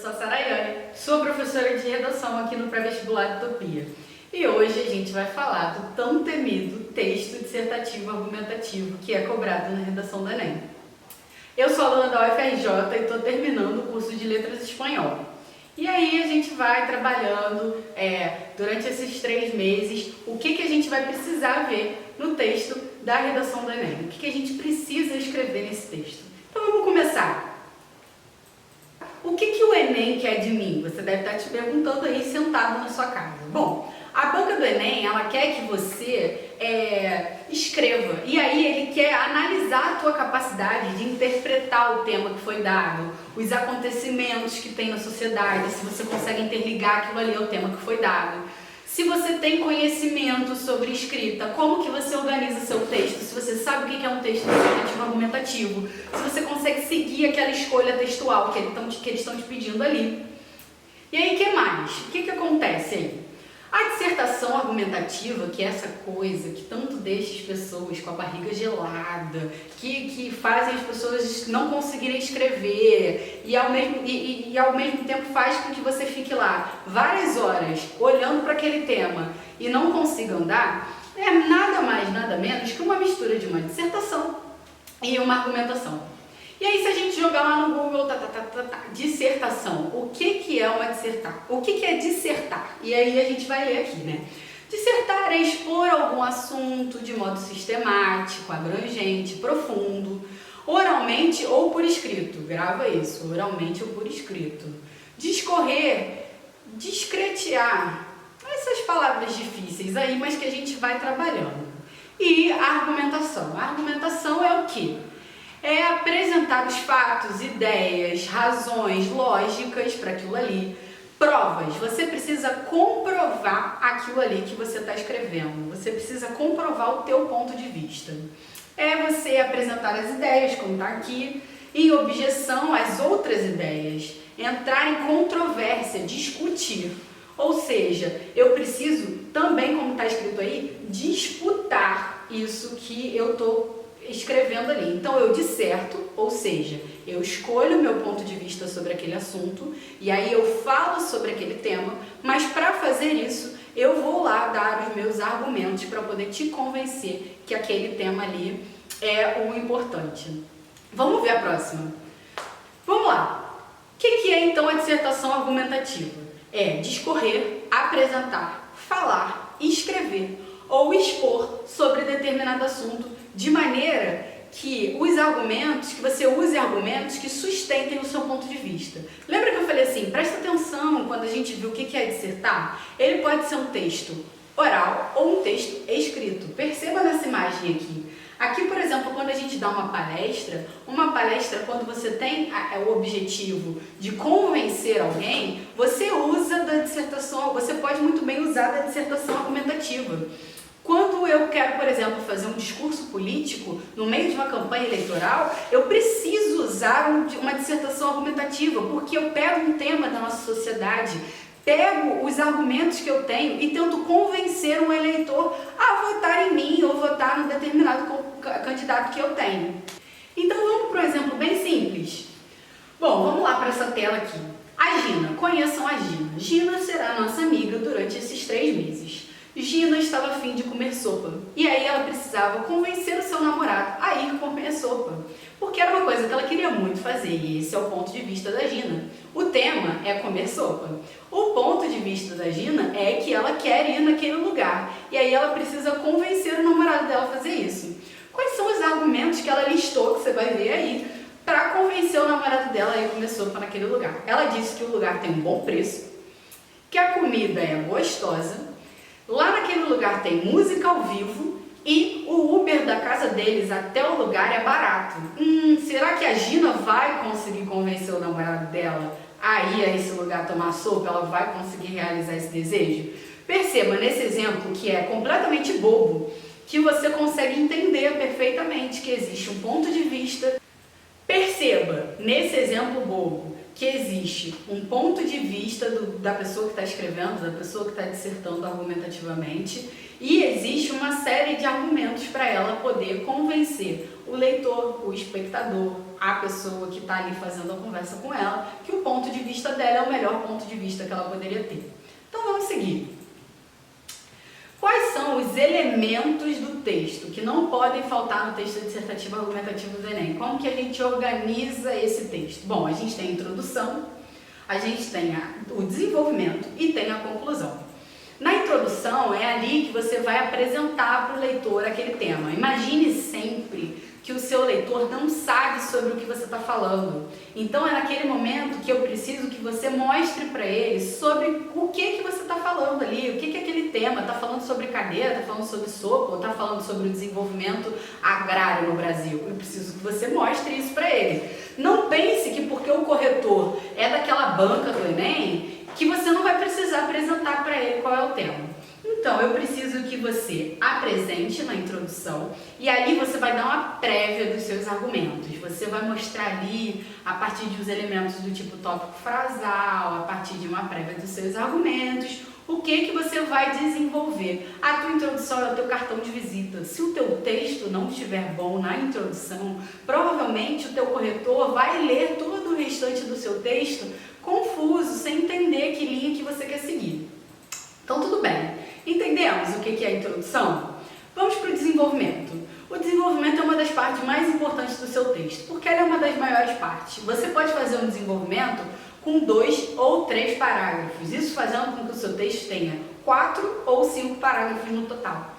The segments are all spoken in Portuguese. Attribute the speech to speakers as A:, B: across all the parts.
A: sou a Saraiane, sou professora de redação aqui no Pré-Vestibular de Utopia. E hoje a gente vai falar do tão temido texto dissertativo argumentativo que é cobrado na redação do Enem. Eu sou aluna da UFRJ e estou terminando o curso de Letras Espanhol. E aí a gente vai trabalhando durante esses 3 meses o que a gente vai precisar ver no texto da redação do Enem, o que a gente precisa escrever nesse texto. Então vamos começar. O que o Enem quer de mim? Você deve estar te perguntando aí sentado na sua casa. Bom, a banca do Enem, ela quer que você escreva. E aí ele quer analisar a tua capacidade de interpretar o tema que foi dado, os acontecimentos que tem na sociedade, se você consegue interligar aquilo ali ao tema que foi dado. Se você tem conhecimento sobre escrita, como que você organiza seu texto, se você sabe o que é um texto dissertativo argumentativo, se você consegue seguir aquela escolha textual que eles estão te pedindo ali. E aí, o que mais? O que acontece aí? A dissertação argumentativa, que é essa coisa que tanto deixa as pessoas com a barriga gelada, que fazem as pessoas não conseguirem escrever e ao mesmo tempo faz com que você fique lá várias horas olhando para aquele tema e não consiga andar, é nada mais, nada menos que uma mistura de uma dissertação e uma argumentação. E aí, se a gente jogar lá no Google, dissertação, o que é uma dissertar? O que é dissertar? E aí a gente vai ler aqui, né? Dissertar é expor algum assunto de modo sistemático, abrangente, profundo, oralmente ou por escrito. Grava isso, oralmente ou por escrito. Discorrer, discretear, essas palavras difíceis aí, mas que a gente vai trabalhando. E a argumentação. A argumentação é o quê? É apresentar os fatos, ideias, razões, lógicas para aquilo ali, provas. Você precisa comprovar aquilo ali que você está escrevendo. Você precisa comprovar o teu ponto de vista. É você apresentar as ideias, como está aqui, em objeção às outras ideias. Entrar em controvérsia, discutir. Ou seja, eu preciso também, como está escrito aí, disputar isso que eu estou escrevendo ali. Então eu disserto, ou seja, eu escolho o meu ponto de vista sobre aquele assunto e aí eu falo sobre aquele tema, mas para fazer isso eu vou lá dar os meus argumentos para poder te convencer que aquele tema ali é o importante. Vamos ver a próxima. Vamos lá. O que é então a dissertação argumentativa? É discorrer, apresentar, falar, escrever ou expor sobre determinado assunto de maneira que você use argumentos que sustentem o seu ponto de vista. Lembra que eu falei assim, presta atenção quando a gente viu o que é dissertar? Ele pode ser um texto oral ou um texto escrito. Perceba nessa imagem aqui. Aqui, por exemplo, quando a gente dá uma palestra, quando você tem o objetivo de convencer alguém, você usa da dissertação, você pode muito bem usar da dissertação argumentativa. Quando eu quero, por exemplo, fazer um discurso político no meio de uma campanha eleitoral, eu preciso usar uma dissertação argumentativa, porque eu pego um tema da nossa sociedade, pego os argumentos que eu tenho e tento convencer um eleitor a votar em mim ou votar num determinado candidato que eu tenho. Então vamos para um exemplo bem simples. Bom, vamos lá para essa tela aqui. A Gina, conheçam a Gina. Gina será nossa amiga durante esses 3 meses. Gina estava a fim de comer sopa, e aí ela precisava convencer o seu namorado a ir comer sopa, porque era uma coisa que ela queria muito fazer, e esse é o ponto de vista da Gina. O tema é comer sopa. O ponto de vista da Gina é que ela quer ir naquele lugar, e aí ela precisa convencer o namorado dela a fazer isso. Quais são os argumentos que ela listou, que você vai ver aí, para convencer o namorado dela a ir comer sopa naquele lugar? Ela disse que o lugar tem um bom preço, que a comida é gostosa, lá naquele lugar tem música ao vivo e o Uber da casa deles até o lugar é barato. Será que a Gina vai conseguir convencer o namorado dela a ir a esse lugar tomar sopa? Ela vai conseguir realizar esse desejo? Perceba nesse exemplo que é completamente bobo, que você consegue entender perfeitamente que existe um ponto de vista. Perceba nesse exemplo bobo que existe um ponto de vista da pessoa que está escrevendo, da pessoa que está dissertando argumentativamente, e existe uma série de argumentos para ela poder convencer o leitor, o espectador, a pessoa que está ali fazendo a conversa com ela, que o ponto de vista dela é o melhor ponto de vista que ela poderia ter. Então vamos seguir. Quais são os elementos do texto que não podem faltar no texto dissertativo argumentativo do Enem? Como que a gente organiza esse texto? Bom, a gente tem a introdução, a gente tem o desenvolvimento e tem a conclusão. Na introdução é ali que você vai apresentar para o leitor aquele tema. Imagine sempre que o seu leitor não sabe sobre o que você está falando. Então é naquele momento que eu preciso que você mostre para ele sobre o que você está falando ali, o que é aquele tema. Está falando sobre cadeira, está falando sobre sopa, ou está falando sobre o desenvolvimento agrário no Brasil. Eu preciso que você mostre isso para ele. Não pense que porque o corretor é daquela banca do Enem, que você não vai precisar apresentar para ele qual é o tema. Então, eu preciso que você apresente na introdução e ali você vai dar uma prévia dos seus argumentos. Você vai mostrar ali, a partir dos elementos do tipo tópico frasal, a partir de uma prévia dos seus argumentos, o que você vai desenvolver. A tua introdução é o teu cartão de visita. Se o teu texto não estiver bom na introdução, provavelmente o teu corretor vai ler todo o restante do seu texto confuso, sem entender que linha que você quer seguir. Então, tudo bem. Entendemos o que é a introdução? Vamos para o desenvolvimento. O desenvolvimento é uma das partes mais importantes do seu texto, porque ela é uma das maiores partes. Você pode fazer um desenvolvimento com 2 ou 3 parágrafos, isso fazendo com que o seu texto tenha 4 ou 5 parágrafos no total.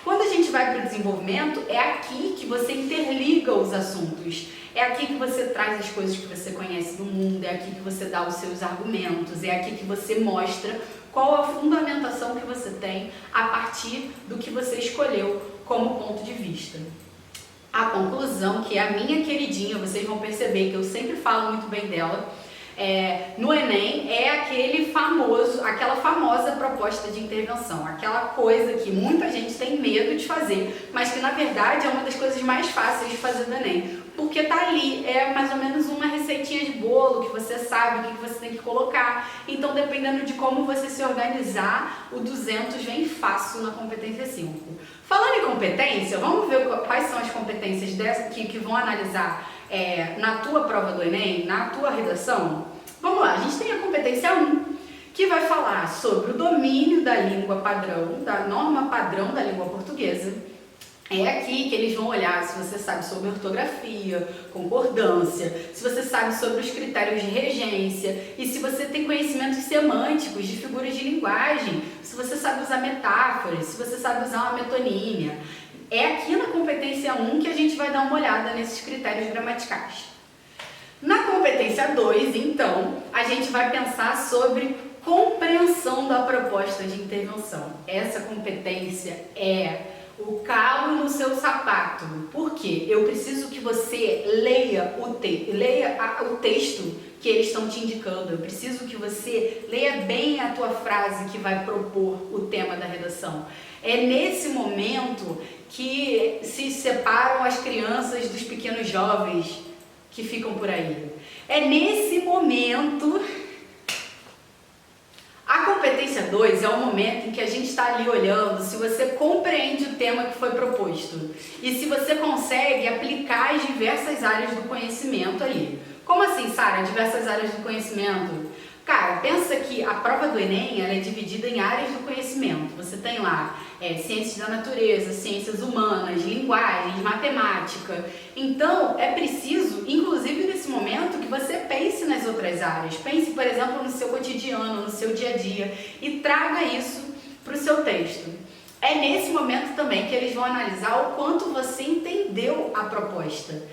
A: Quando a gente vai para o desenvolvimento, é aqui que você interliga os assuntos, é aqui que você traz as coisas que você conhece do mundo, é aqui que você dá os seus argumentos, é aqui que você mostra qual a fundamentação que você tem a partir do que você escolheu como ponto de vista. A conclusão, que é a minha queridinha, vocês vão perceber que eu sempre falo muito bem dela, no Enem é aquela famosa proposta de intervenção, aquela coisa que muita gente tem medo de fazer, mas que na verdade é uma das coisas mais fáceis de fazer no Enem, porque tá ali, é mais ou menos uma receitinha de bolo que você sabe o que você tem que colocar. Então, dependendo de como você se organizar, o 200 vem fácil na competência 5. Falando em competência, vamos ver quais são as competências que vão analisar na tua prova do Enem, na tua redação. Vamos lá, a gente tem a competência 1, que vai falar sobre o domínio da língua padrão, da norma padrão da língua portuguesa. É aqui que eles vão olhar se você sabe sobre ortografia, concordância, se você sabe sobre os critérios de regência e se você tem conhecimentos semânticos de figuras de linguagem, se você sabe usar metáforas, se você sabe usar uma metonímia. É aqui na competência 1 que a gente vai dar uma olhada nesses critérios gramaticais. Na competência 2, então, a gente vai pensar sobre compreensão da proposta de intervenção. Essa competência é o calo no seu sapato. Por quê? Eu preciso que você leia o texto que eles estão te indicando. Eu preciso que você leia bem a tua frase que vai propor o tema da redação. É nesse momento que se separam as crianças dos pequenos jovens que ficam por aí. É nesse momento. A competência 2 é o momento em que a gente está ali olhando se você compreende o tema que foi proposto e se você consegue aplicar as diversas áreas do conhecimento ali. Como assim, Sara, diversas áreas do conhecimento? Cara, pensa que a prova do Enem ela é dividida em áreas do conhecimento. Você tem lá ciências da natureza, ciências humanas, linguagens, matemática. Então, é preciso, inclusive nesse momento, que você pense nas outras áreas. Pense, por exemplo, no seu cotidiano, no seu dia a dia e traga isso para o seu texto. É nesse momento também que eles vão analisar o quanto você entendeu a proposta.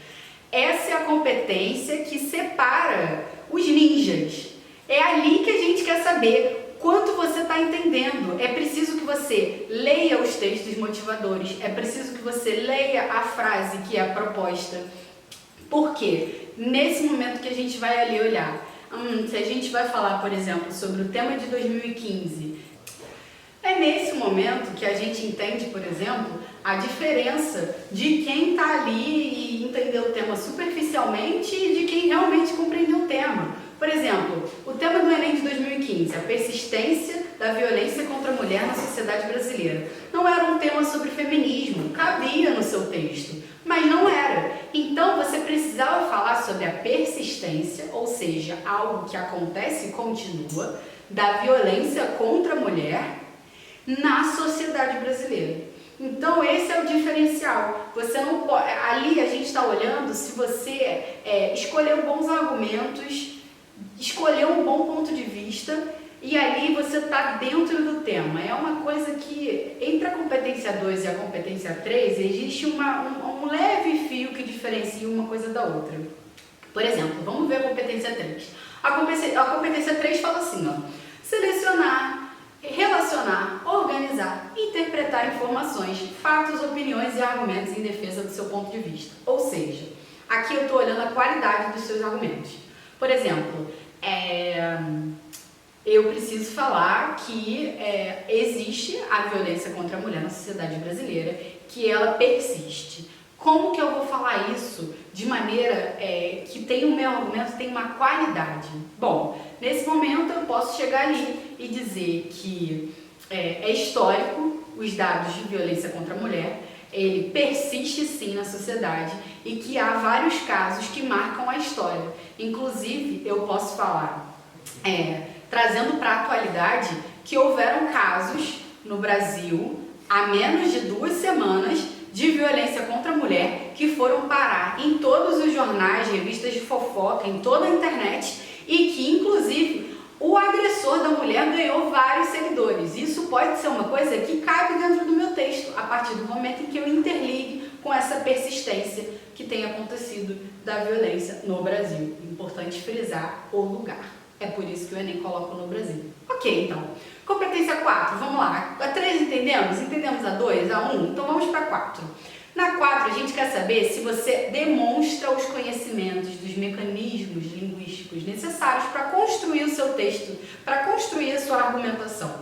A: Essa é a competência que separa os ninjas. É ali que a gente quer saber quanto você está entendendo. É preciso que você leia os textos motivadores, é preciso que você leia a frase que é a proposta. Por quê? Nesse momento que a gente vai ali olhar, se a gente vai falar, por exemplo, sobre o tema de 2015, é nesse momento que a gente entende, por exemplo, a diferença de quem está ali e entendeu o tema superficialmente e de quem realmente compreendeu o tema. Por exemplo, o tema do Enem de 2015, a persistência da violência contra a mulher na sociedade brasileira. Não era um tema sobre feminismo, cabia no seu texto, mas não era. Então você precisava falar sobre a persistência, ou seja, algo que acontece e continua, da violência contra a mulher na sociedade brasileira. Então esse é o diferencial. Você não pode, ali a gente está olhando se você escolheu bons argumentos, escolheu um bom ponto de vista e ali você está dentro do tema. É uma coisa que entre a competência 2 e a competência 3 existe um leve fio que diferencia uma coisa da outra. Por exemplo, vamos ver a competência 3. A competência 3 fala assim, ó, selecionar, relacionar, organizar, interpretar informações, fatos, opiniões e argumentos em defesa do seu ponto de vista. Ou seja, aqui eu estou olhando a qualidade dos seus argumentos. Por exemplo, eu preciso falar que existe a violência contra a mulher na sociedade brasileira, que ela persiste. Como que eu vou falar isso de maneira que o meu argumento tem uma qualidade? Bom, nesse momento eu posso chegar ali e dizer que é histórico os dados de violência contra a mulher, ele persiste sim na sociedade e que há vários casos que marcam a história. Inclusive, eu posso falar, trazendo para a atualidade, que houveram casos no Brasil, há menos de 2 semanas, de violência contra a mulher, que foram parar em todos os jornais, revistas de fofoca, em toda a internet, e que, inclusive, o agressor da mulher ganhou vários seguidores. Isso pode ser uma coisa que cabe dentro do meu texto, a partir do momento em que eu interligue com essa persistência que tem acontecido da violência no Brasil. Importante frisar o lugar. É por isso que o Enem coloca no Brasil. Ok, então. Competência 4, vamos lá. A 3 entendemos? Entendemos a 2, a 1? Então vamos para a 4. Na 4, a gente quer saber se você demonstra os conhecimentos dos mecanismos linguísticos necessários para construir o seu texto, para construir a sua argumentação.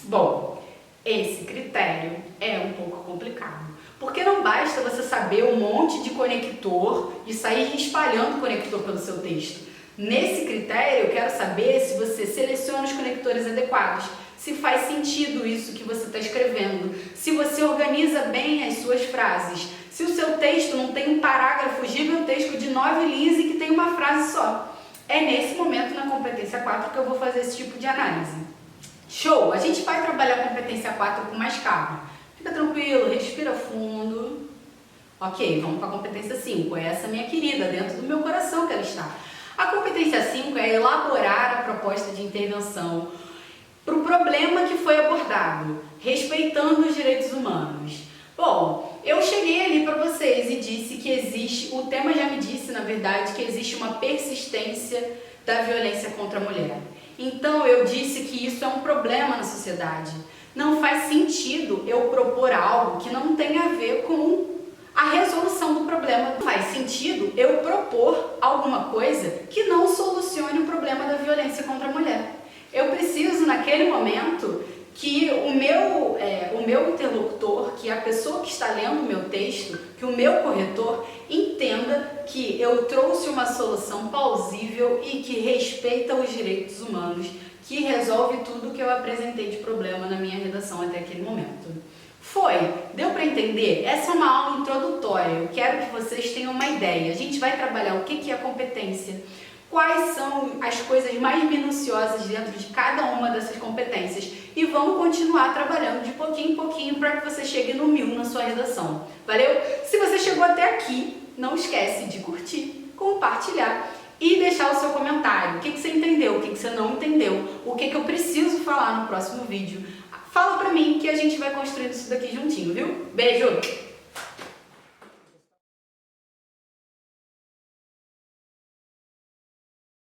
A: Bom, esse critério é um pouco complicado, porque não basta você saber um monte de conector e sair espalhando conector pelo seu texto. Nesse critério, eu quero saber se você seleciona os conectores adequados, se faz sentido isso que você está escrevendo, se você organiza bem as suas frases, se o seu texto não tem um parágrafo gigantesco de 9 linhas e que tem uma frase só. É nesse momento, na competência 4, que eu vou fazer esse tipo de análise. Show! A gente vai trabalhar a competência 4 com mais calma. Fica tranquilo, respira fundo. Ok, vamos para a competência 5. Essa, minha querida, dentro do meu coração que ela está. A competência 5 é elaborar a proposta de intervenção para o problema que foi abordado, respeitando os direitos humanos. Bom, eu cheguei ali para vocês e disse que existe, o tema já me disse, na verdade, que existe uma persistência da violência contra a mulher. Então eu disse que isso é um problema na sociedade. Não faz sentido eu propor algo que não tem a ver com a resolução do problema. Não faz sentido eu propor alguma coisa que não solucione o problema da violência contra a mulher. Eu preciso, naquele momento, que o meu interlocutor, que a pessoa que está lendo o meu texto, que o meu corretor, entenda que eu trouxe uma solução plausível e que respeita os direitos humanos, que resolve tudo que eu apresentei de problema na minha redação até aquele momento. Deu para entender? Essa é uma aula introdutória, eu quero que vocês tenham uma ideia. A gente vai trabalhar o que é competência, quais são as coisas mais minuciosas dentro de cada uma dessas competências e vamos continuar trabalhando de pouquinho em pouquinho para que você chegue no 1000 na sua redação. Valeu? Se você chegou até aqui, não esquece de curtir, compartilhar e deixar o seu comentário. O que você entendeu, o que você não entendeu, o que eu preciso falar no próximo vídeo. Fala pra mim que a gente vai construindo isso daqui juntinho, viu? Beijo!